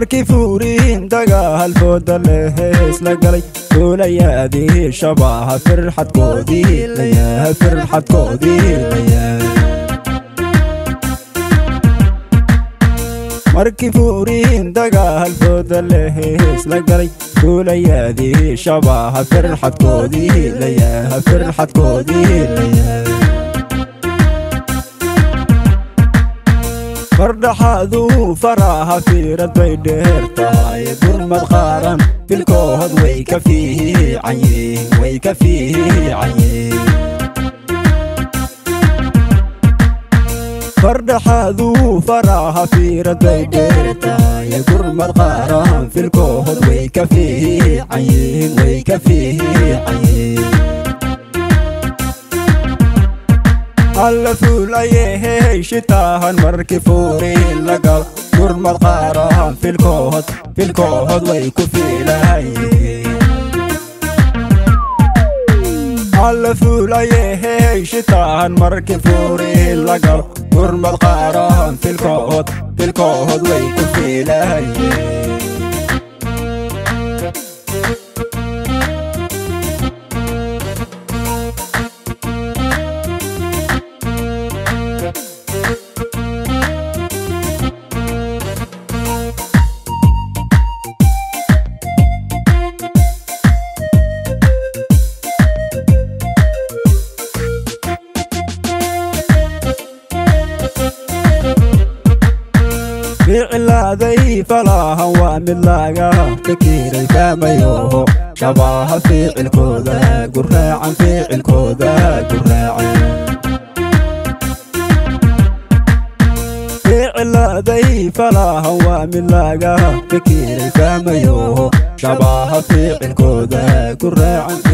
markii fuuriin dagaal fooda lehees la galay duulayaadii shabaha firxadkoodii markii fuuriin dagaal fooda lehees la galay duulayaadii shabaha firxadkoodii fardhaxaadu faraha fiirad bay dheer tahay gurmad qaaran filkood way ka fiicanyeen fardhaxaadu faraha fiirad bay dheer tahay gurmad qaaran filkood way ka fiicanyeen alla fuulayey shitaahan markii fuuriin la gal gurmad qaaran filkood way ku fiilayeen alla fuulayey shitaahan markii fuuriin la gal gurmad qaaran filkood way ku fiilayeen ficilaaday falahan waa mid laga fikiray fahmayoho shabaha ficilkooda guraacan ficilaaday falahan waa mid laga fikiray fahmayoho shabaha ficilkooda guraacan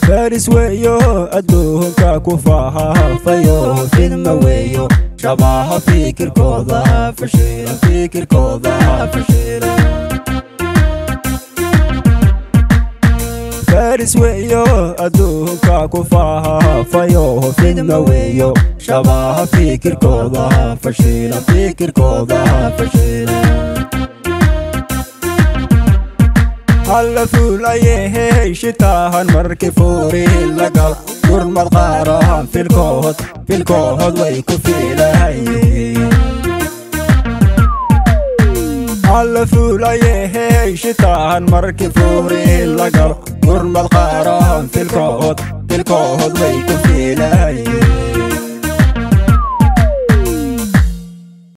faris weeyo adduunka ku faafayo fidma weeyo shabaha fikirkooda fashila faris weeyo adduunka ku faafayo fidma weeyo shabaha fikirkooda fashila alla fuulayey shitaahan markii fuuriin la gal gurmad qaaran filkood way ku fiilayeen alla fuulayey shitaahan markii fuuriin la gal gurmad qaaran filkood